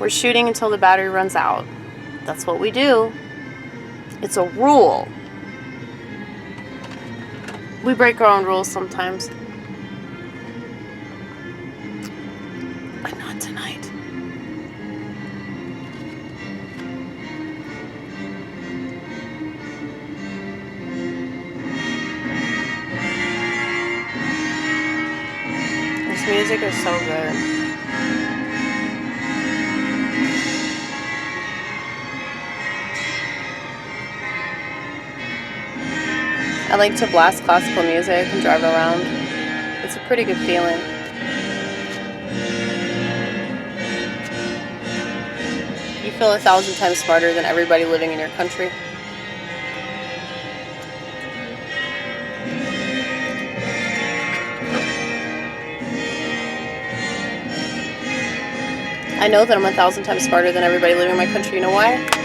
We're shooting until the battery runs out. That's what we do. It's a rule. We break our own rules sometimes. But not tonight. This music is so good. I like to blast classical music and drive around. It's a pretty good feeling. You feel 1,000 times smarter than everybody living in your country. I know that I'm 1,000 times smarter than everybody living in my country. You know why?